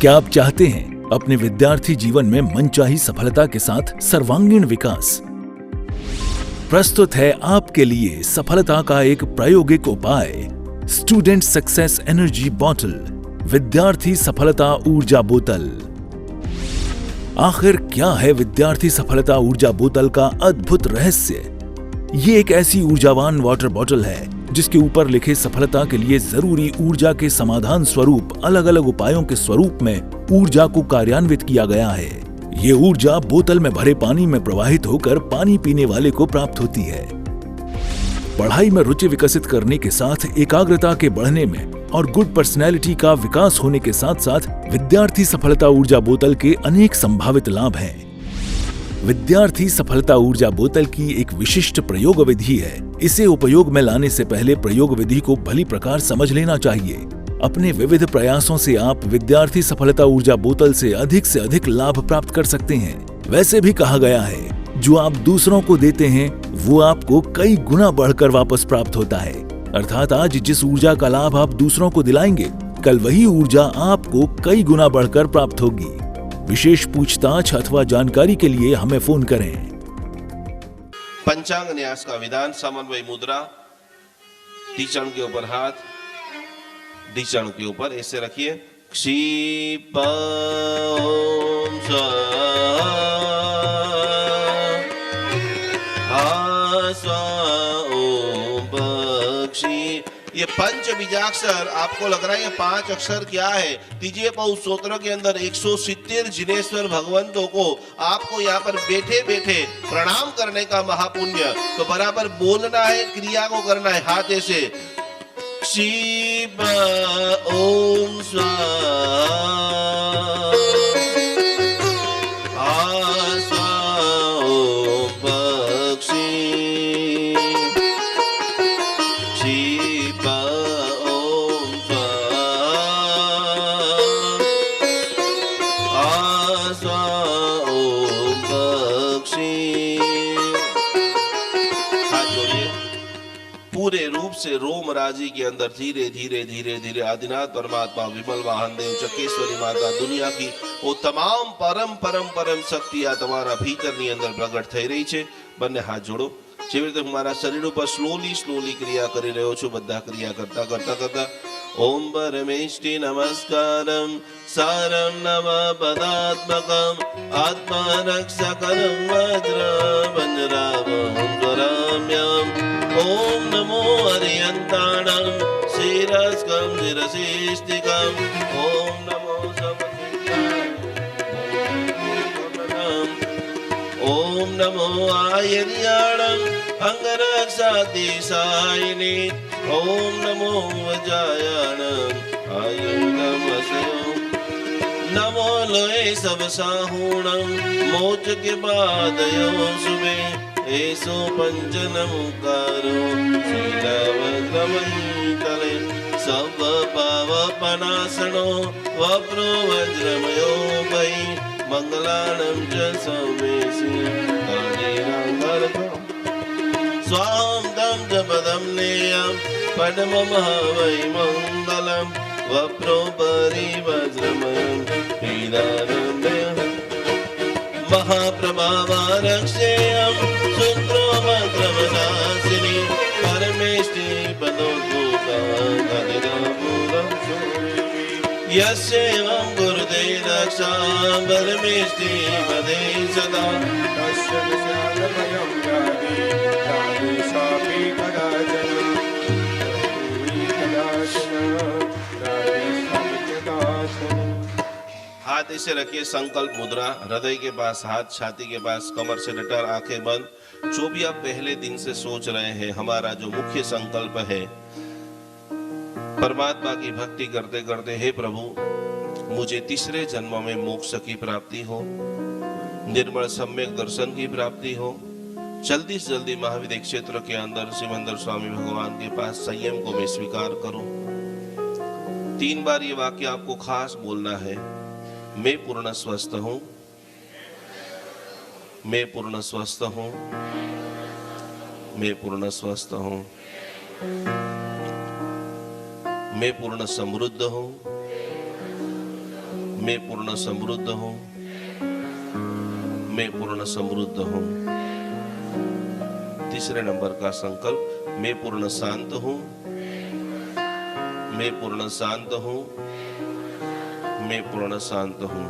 क्या आप चाहते हैं अपने विद्यार्थी जीवन में मनचाही सफलता के साथ सर्वांगीण विकास? प्रस्तुत है आपके लिए सफलता का एक प्रायोगिक उपाय, स्टूडेंट सक्सेस एनर्जी बॉटल, विद्यार्थी सफलता ऊर्जा बोतल। आखिर क्या है विद्यार्थी सफलता ऊर्जा बोतल का अद्भुत रहस्य? ये एक ऐसी ऊर्जावान वाटर बॉटल है जिसके ऊपर लिखे सफलता के लिए जरूरी ऊर्जा के समाधान स्वरूप अलग अलग उपायों के स्वरूप में ऊर्जा को कार्यान्वित किया गया है। ये ऊर्जा बोतल में भरे पानी में प्रवाहित होकर पानी पीने वाले को प्राप्त होती है। पढ़ाई में रुचि विकसित करने के साथ एकाग्रता के बढ़ने में और गुड पर्सनैलिटी का विकास होने के साथ साथ विद्यार्थी सफलता ऊर्जा बोतल के अनेक संभावित लाभ हैं। विद्यार्थी सफलता ऊर्जा बोतल की एक विशिष्ट प्रयोग विधि है। इसे उपयोग में लाने से पहले प्रयोग विधि को भली प्रकार समझ लेना चाहिए। अपने विविध प्रयासों से आप विद्यार्थी सफलता ऊर्जा बोतल से अधिक लाभ प्राप्त कर सकते हैं। वैसे भी कहा गया है, जो आप दूसरों को देते हैं वो आपको कई गुना बढ़कर वापस प्राप्त होता है। अर्थात आज जिस ऊर्जा का लाभ आप दूसरों को दिलाएंगे, कल वही ऊर्जा आपको कई गुना बढ़कर प्राप्त होगी। विशेष पूछताछ अथवा जानकारी के लिए हमें फोन करें। पंचांग न्यास का विधान, समन्वय मुद्रा, टीचण के ऊपर हाथ, टीचण के ऊपर ऐसे रखिए। क्षिप ओम स्वाहा ओम पक्षी। ये पंच बीजाक्षर आपको लग रहा है ये 5 अक्षर क्या है? तीजिए पौष सूत्र के अंदर 170 जिनेश्वर भगवंतों को आपको यहाँ पर बैठे बैठे प्रणाम करने का महापुण्य। तो बराबर बोलना है, क्रिया को करना है हाथ ऐसे। क्षिप ओम स्वाहा ओम पक्षी। पूरे रूप से रोम राजी के अंदर धीरे धीरे धीरे धीरे आदिनाथ परमात्मा, विमल वाहन देव, चकेश्वरी माता, दुनिया की वो तमाम परम परम परम शक्तियां તમારા ભીતરની અંદર પ્રગટ થઈ રહી છે। બંને હાથ જોડો। જેવી રીતે હું મારા શરીર ઉપર સ્લોલી ક્રિયા કરી રહ્યો છું, બધા ક્રિયા કરતા કરતા કરતા ओम परमेष्टि नमस्कारम सारम नम पदात्मकम आत्मारक्षकरं वज्र वज्रावहं स्वराम्यम। ओम नमो हरियंताणं शिरस्कं शिरसिष्टिकम्। ओम नमो ओम नमो आयर्याणं अंगरक्षातिशायिने। ओम नमो वज्रायाणं आयुधमसयो। नमो लोये सब साहूणं मोच के पादयो शुभे। एसो पंचनमुकारो शीलवज्रमयीतले। सब पावपनाशनो वप्रो वज्रमयो वै। मंगलानं च समेसि स्वां दं च पदं नेयं पद्मं वै मङ्गलं। वप्रोपरि वज्रमयं पीडानं महाप्रभावारक्षेयं सूत्रो वज्रमनाशिनी। परमेष्टि पदोद्भूतं यस्यैवं गुरुते रक्षा परमेष्टि पदे सदा। हाथ ऐसे रखिए, संकल्प मुद्रा, हृदय के पास हाथ, छाती के पास, कमर से डटर, आंखें बंद। जो भी आप पहले दिन से सोच रहे हैं, हमारा जो मुख्य संकल्प है, परमात्मा की भक्ति करते करते, हे प्रभु मुझे तीसरे जन्म में मोक्ष की प्राप्ति हो, निर्मल सम्यक दर्शन की प्राप्ति हो। जल्दी से जल्दी महाविद्य क्षेत्र के अंदर सिमंदर स्वामी भगवान के पास संयम को मैं स्वीकार करूं। 3 बार ये वाक्य आपको खास बोलना है। मैं पूर्ण स्वस्थ हूं, मैं पूर्ण स्वस्थ हूं, मैं पूर्ण स्वस्थ हूं, मैं पूर्ण समृद्ध हूं, मैं पूर्ण समृद्ध हूं, मैं पूर्ण समृद्ध हूं। तीसरे नंबर का संकल्प, मैं पूर्ण शांत हूं, मैं पूर्ण शांत हूं, मैं पूर्ण शांत हूं।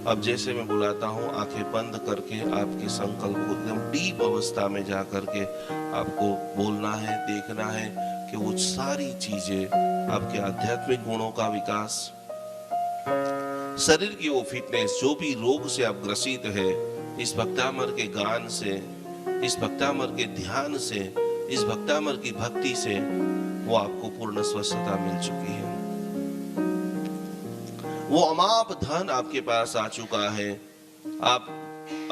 अब जैसे मैं बुलाता हूं, आंखें बंद करके आपके संकल्प को एकदम डीप अवस्था में जा करके आपको बोलना है, देखना है कि वो सारी चीजें, आपके आध्यात्मिक गुणों का विकास, शरीर की वो फिटनेस, जो भी रोग से आप ग्रसित है, इस भक्तामर के गान से, इस भक्तामर के ध्यान से, इस भक्तामर की भक्ति से वो आपको पूर्ण स्वस्थता मिल चुकी है। वो अमाप धन आपके पास आ चुका है। आप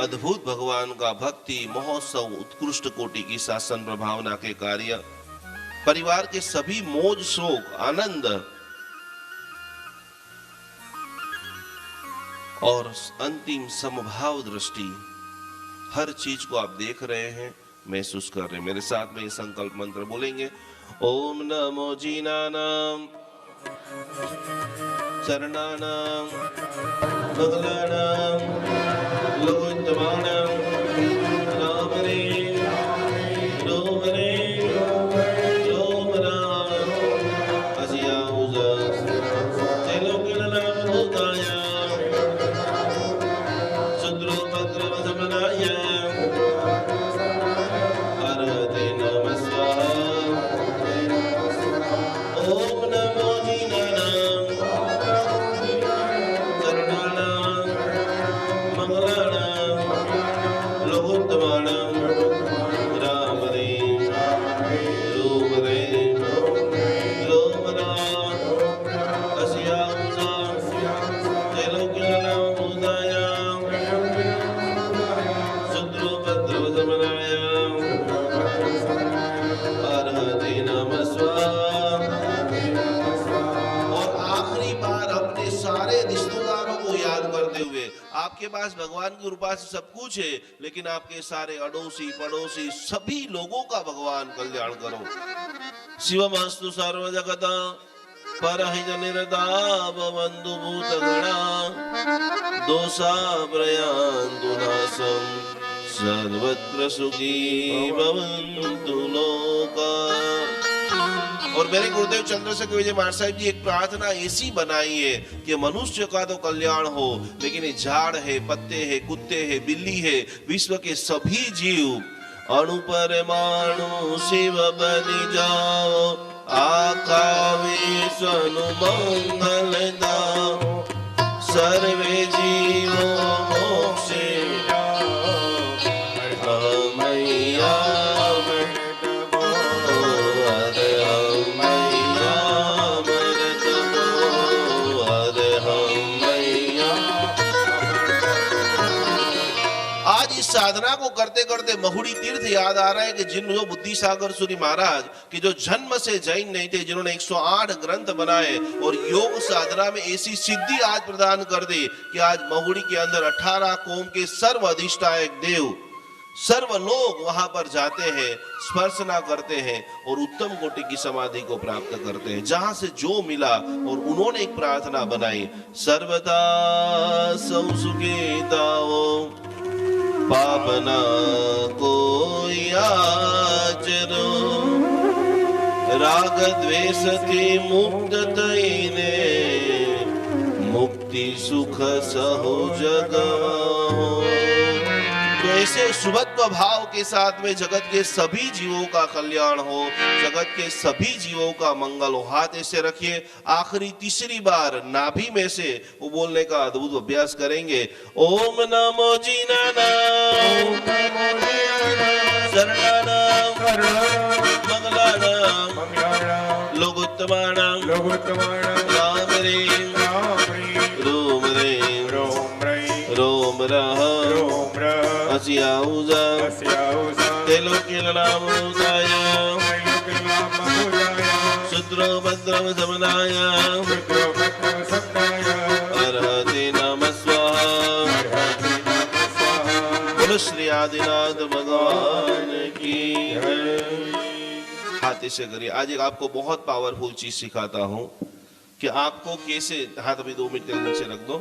अद्भुत भगवान का भक्ति महोत्सव, उत्कृष्ट कोटि की शासन प्रभावना के कार्य, परिवार के सभी मौज शोक आनंद और अंतिम समभाव दृष्टि, हर चीज को आप देख रहे हैं, महसूस कर रहे हैं। मेरे साथ में ये संकल्प मंत्र बोलेंगे। ओम नमो जीनानाम शरणानाम मंगलानाम लोकोत्तमानाम राम रे रोम रे रोम राम असिया उजा तेलोकनाम भूताया शत्रु पत्र समनाय अरहते नमः स्वाहा। ओम नमो जीनानाम शरणानाम मंगलानाम लोकोत्तमानाम राम रे रोम रे रोम राम असिया उजा तेलोकनाम भूताया शत्रु पत्र समनाय अरहते नमः स्वाहा। और आखिरी बार अपने सारे रिश्तेदारों को याद करते हुए, आपके पास भगवान की कृपा से सब कुछ है, लेकिन आपके सारे अड़ोसी पड़ोसी सभी लोगों का भगवान कल्याण करो। शिवमस्तु सर्व जगता परहित निरता भवन्तु भूतगणा दोषा प्रयान्तु नाशं सर्वत्र सुखी भवन्तु लोका। और मेरे गुरुदेव चंद्रशेखर विजय महाराज साहब जी एक प्रार्थना ऐसी बनाई है कि मनुष्य का तो कल्याण हो, लेकिन ये झाड़ है, पत्ते है, कुत्ते है, बिल्ली है, विश्व के सभी जीव अणु परमाणु शिव बनि जाओ, आकावेश मंगल दाओ, सर्वे जीवो मोक्षे मैया साधना को करते करते महुड़ी तीर्थ याद आ रहा है कि जो बुद्धि सागर सूरी महाराज कि जो जन्म से जैन नहीं थे, जिन्होंने 108 ग्रंथ बनाए और योग साधना में ऐसी सिद्धि आज प्रदान कर दी कि आज महुड़ी के अंदर 18 कौम के सर्व अधिष्ठायक देव, सर्व लोग वहां पर जाते हैं, स्पर्शना करते हैं और उत्तम कोटि की समाधि को प्राप्त करते हैं, जहां से जो मिला। और उन्होंने एक प्रार्थना बनाई, सर्वदा सुखिताओ पापना कोई आचरो, राग द्वेष के मुक्त तईने, मुक्ति सुख सहो जगहो। तो ऐसे शुभत्व भाव के साथ में जगत के सभी जीवों का कल्याण हो, जगत के सभी जीवों का मंगल हो। हाथ ऐसे रखिए। आखिरी तीसरी बार नाभि में से वो बोलने का अद्भुत अभ्यास करेंगे। ओम नमो जीनानाम शरणानाम मंगलानाम लोकोत्तमानाम राम रे रोम रे रोम रह असिया उजा तेलोकनाम भूताया शत्रु भद्रम समनाय अरहते नमः स्वाहा। बोलो श्री आदिनाथ भगवान की है। हाथ से करिए। आज एक आपको बहुत पावरफुल चीज सिखाता हूं कि आपको कैसे, हाथ अभी 2 मिनट के नीचे रख दो,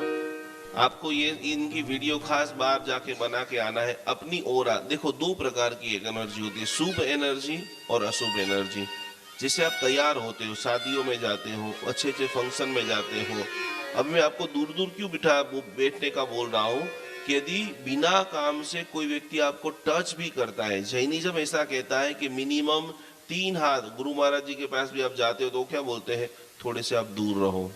आपको ये इनकी वीडियो खास बाहर जाके बना के आना है। अपनी ओरा देखो, 2 प्रकार की एक एनर्जी होती है, शुभ एनर्जी और अशुभ एनर्जी। जिससे आप तैयार होते हो, शादियों में जाते हो, अच्छे अच्छे फंक्शन में जाते हो। अब मैं आपको दूर दूर क्यों बैठने का बोल रहा हूँ कि यदि बिना काम से कोई व्यक्ति आपको टच भी करता है, जैनिज्म ऐसा कहता है कि मिनिमम 3 हाथ, गुरु महाराज जी के पास भी आप जाते हो तो क्या बोलते हैं, थोड़े से आप दूर रहो।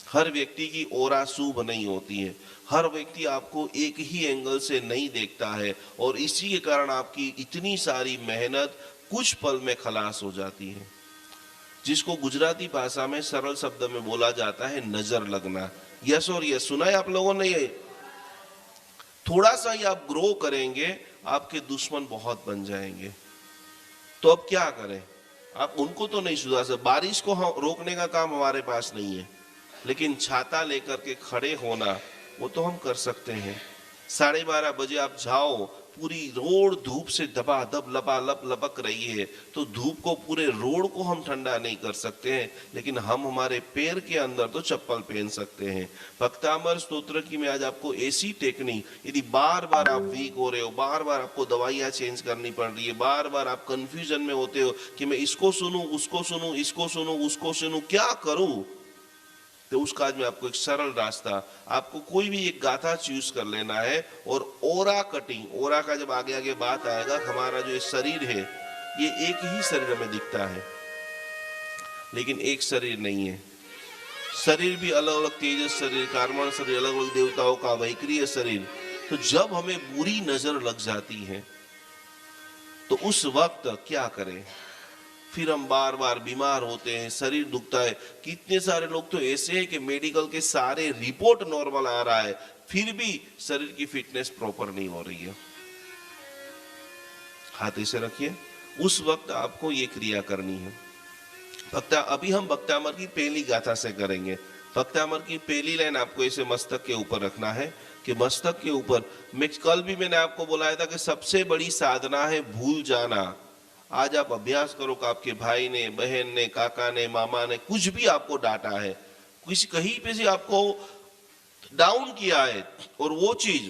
हर व्यक्ति की ओरा शुभ नहीं होती है, हर व्यक्ति आपको एक ही एंगल से नहीं देखता है, और इसी के कारण आपकी इतनी सारी मेहनत कुछ पल में खलास हो जाती है, जिसको गुजराती भाषा में सरल शब्द में बोला जाता है नजर लगना। यस और यस सुना है आप लोगों ने? ये थोड़ा सा ही आप ग्रो करेंगे, आपके दुश्मन बहुत बन जाएंगे। तो अब क्या करें? आप उनको तो नहीं सुधार सकते, बारिश को रोकने का काम हमारे पास नहीं है, लेकिन छाता लेकर के खड़े होना वो तो हम कर सकते हैं। 12:30 बजे आप जाओ, पूरी रोड धूप से दबादब लबालब लपक रही है, तो धूप को, पूरे रोड को हम ठंडा नहीं कर सकते हैं, लेकिन हम हमारे पैर के अंदर तो चप्पल पहन सकते हैं। भक्तामर स्तोत्र की मैं आज आपको ऐसी टेक्निक, यदि बार बार आप वीक हो रहे हो, बार बार आपको दवाइयाँ चेंज करनी पड़ रही है, बार बार आप कंफ्यूजन में होते हो कि मैं इसको सुनूं, उसको सुनूं, इसको सुनूं, उसको सुनूं, क्या करूं, तो उसका आज मैं आपको एक सरल रास्ता, आपको कोई भी एक गाथा चूज कर लेना है। और ओरा कटिंग, ओरा का जब आगे आगे बात आएगा, हमारा जो ये शरीर है ये एक ही शरीर में दिखता है, लेकिन एक शरीर नहीं है। शरीर भी अलग अलग, तेजस शरीर, कार्मण शरीर, अलग अलग देवताओं का वैक्रिय शरीर। तो जब हमें बुरी नजर लग जाती है तो उस वक्त क्या करें? फिर हम बार बार बीमार होते हैं, शरीर दुखता है। कितने सारे लोग तो ऐसे हैं कि मेडिकल के सारे रिपोर्ट नॉर्मल आ रहा है, फिर भी शरीर की फिटनेस प्रॉपर नहीं हो रही है। हाथ ऐसे रखिए, उस वक्त आपको ये क्रिया करनी है। अभी हम भक्तामर की पहली गाथा से करेंगे। भक्तामर की पहली लाइन आपको ऐसे मस्तक के ऊपर रखना है कि मस्तक के ऊपर, कल भी मैंने आपको बुलाया था कि सबसे बड़ी साधना है भूल जाना। आज आप अभ्यास करो कि आपके भाई ने, बहन ने, काका ने, मामा ने कुछ भी आपको डांटा है, किसी कहीं पे से आपको डाउन किया है, और वो चीज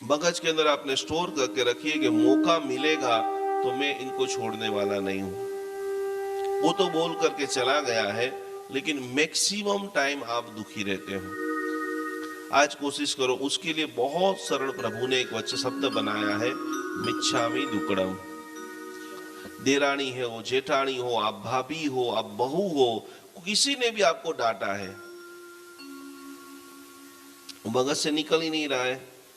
मगज के अंदर आपने स्टोर करके रखिए कि मौका मिलेगा तो मैं इनको छोड़ने वाला नहीं हूं। वो तो बोल करके चला गया है, लेकिन मैक्सिमम टाइम आप दुखी रहते हो। आज कोशिश करो, उसके लिए बहुत सरल प्रभु ने एक वचन शब्द बनाया है, मिच्छामि दुक्कडम। देरानी है हो, जेठानी हो, आप भाभी हो, आप बहू हो, किसी ने भी आपको डांटा है, मगज से निकल ही नहीं रहा है,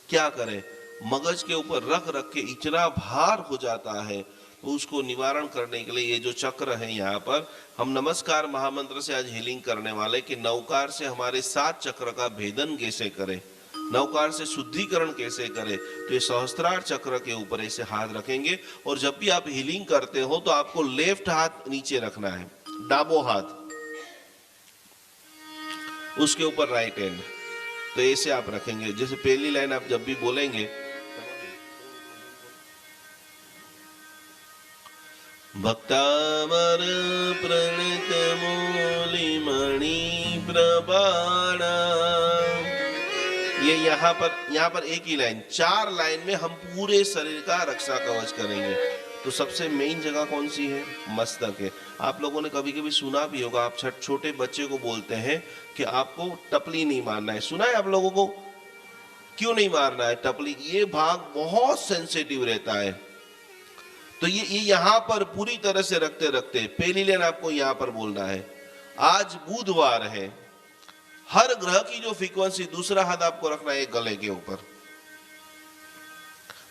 क्या करें? मगज के ऊपर रख रख के इतना भार हो जाता है, तो उसको निवारण करने के लिए ये जो चक्र है, यहाँ पर हम नमस्कार महामंत्र से आज हीलिंग करने वाले कि नवकार से हमारे 7 चक्र का भेदन कैसे करें, नवकार से शुद्धिकरण कैसे करें। तो ये सहस्त्रार चक्र के ऊपर ऐसे हाथ रखेंगे, और जब भी आप हीलिंग करते हो तो आपको लेफ्ट हाथ नीचे रखना है, डाबो हाथ उसके ऊपर राइट हैंड, तो ऐसे आप रखेंगे। जैसे पहली लाइन आप जब भी बोलेंगे, भक्तामर प्रणत मूली मणि प्रबाणा, ये यहाँ पर एक ही लाइन, 4 लाइन में हम पूरे शरीर का रक्षा कवच करेंगे। तो सबसे मेन जगह कौन सी है? मस्तक है। आप लोगों ने कभी कभी सुना भी होगा, आप छोटे बच्चे को बोलते हैं कि आपको टपली नहीं मारना है, सुना है आप लोगों को? क्यों नहीं मारना है टपली? ये भाग बहुत सेंसिटिव रहता है। तो ये यहाँ पर पूरी तरह से रखते रखते पहली लाइन आपको यहाँ पर बोलना है, आज बुधवार है, हर ग्रह की जो फ्रीक्वेंसी, दूसरा हाथ आपको रखना है गले के ऊपर।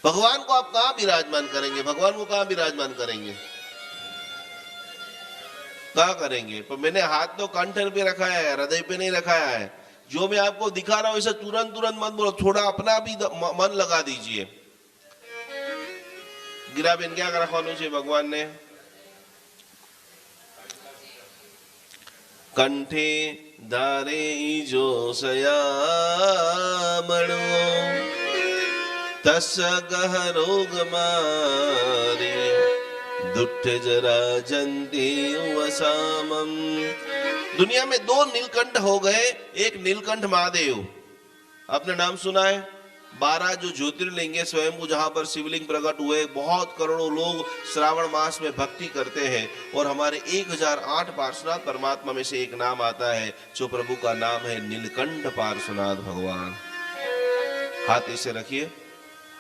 भगवान को आप कहां विराजमान करेंगे? भगवान को कहां विराजमान करेंगे? कहां करेंगे? पर मैंने हाथ तो कंठ पे रखाया है, हृदय पे नहीं रखाया है। जो मैं आपको दिखा रहा हूं इसे तुरंत मत बोलो, थोड़ा अपना भी मन लगा दीजिए। गिराबेन क्या रखवानु छे भगवान ने? कंठे धारे जो सया मणो तस गह रोग मारी दुष्ट जरा जंते वसामम। दुनिया में दो नीलकंठ हो गए, एक नीलकंठ महादेव, आपने नाम सुना है? 12 जो ज्योतिर्लिंग है स्वयं जहां पर शिवलिंग प्रकट हुए, बहुत करोड़ों लोग श्रावण मास में भक्ति करते हैं और हमारे 1008 पार्श्वनाथ परमात्मा में से एक नाम आता है जो प्रभु का नाम है नीलकंठ पार्श्वनाथ भगवान। हाथ ऐसे रखिए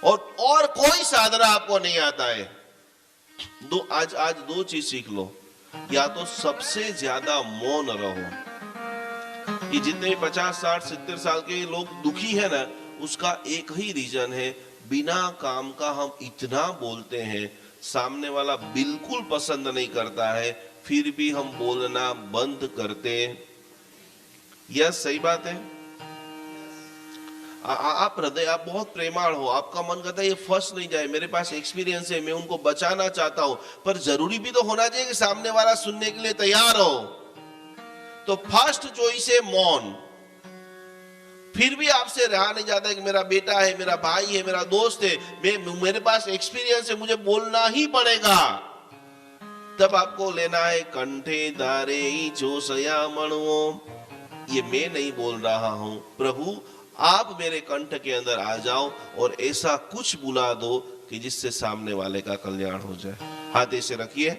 और कोई साधना आपको नहीं आता है। आज दो चीज सीख लो, या तो सबसे ज्यादा मौन रहो। ये जितने भी 50, 60, 70 साल के लोग दुखी है ना, उसका एक ही रीजन है, बिना काम का हम इतना बोलते हैं, सामने वाला बिल्कुल पसंद नहीं करता है, फिर भी हम बोलना बंद करते। यह सही बात है। आप हृदय, आप बहुत प्रेमाळ हो, आपका मन करता है ये फंस नहीं जाए, मेरे पास एक्सपीरियंस है, मैं उनको बचाना चाहता हूं, पर जरूरी भी तो होना चाहिए कि सामने वाला सुनने के लिए तैयार हो। तो फर्स्ट चॉइस है मौन। फिर भी आपसे रहा नहीं जाता है कि मेरा बेटा है, मेरा भाई है, मेरा दोस्त है, मेरे पास एक्सपीरियंस है, मुझे बोलना ही पड़ेगा। तब आपको लेना है कंठे दारे जो सया मणुओ, ये मैं नहीं बोल रहा हूं, प्रभु आप मेरे कंठ के अंदर आ जाओ और ऐसा कुछ बुला दो कि जिससे सामने वाले का कल्याण हो जाए। हाथ ऐसे रखिए,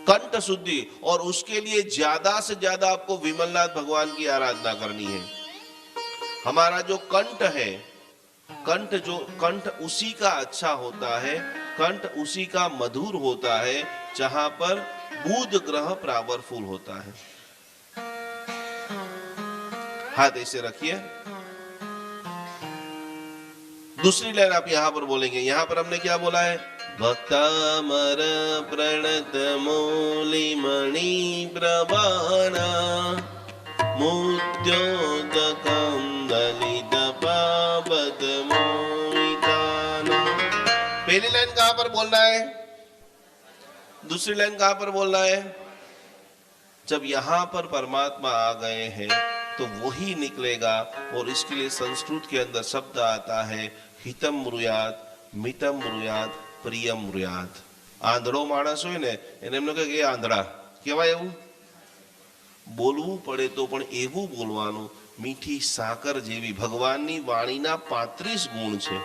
कंठ शुद्धि, और उसके लिए ज्यादा से ज्यादा आपको विमलनाथ भगवान की आराधना करनी है। हमारा जो कंठ है, कंठ उसी का अच्छा होता है, कंठ उसी का मधुर होता है जहां पर बुध ग्रह पावरफुल होता है। हाथ ऐसे रखिए। दूसरी लाइन आप यहां पर बोलेंगे। यहां पर हमने क्या बोला है? भक्तामर प्रणत मूली मणि प्रभाना मुद्योदकं दलित पावत मोहिताना। पहली लाइन कहां पर बोलना है? दूसरी लाइन कहां पर बोलना है? जब यहां पर परमात्मा आ गए हैं तो वही निकलेगा। और इसके लिए संस्कृत के अंदर शब्द आता है हितम ब्रूयात, मितम ब्रूयात, प्रियम ब्रूयात। आंधळो माणस હોય ને એને એમને કહે કે આંધળા કહેવાય, એવું બોલવું પડે તો પણ એવું બોલવાનું મીઠી સાકર જેવી। ભગવાનની વાણીના 35 ગુણ છે।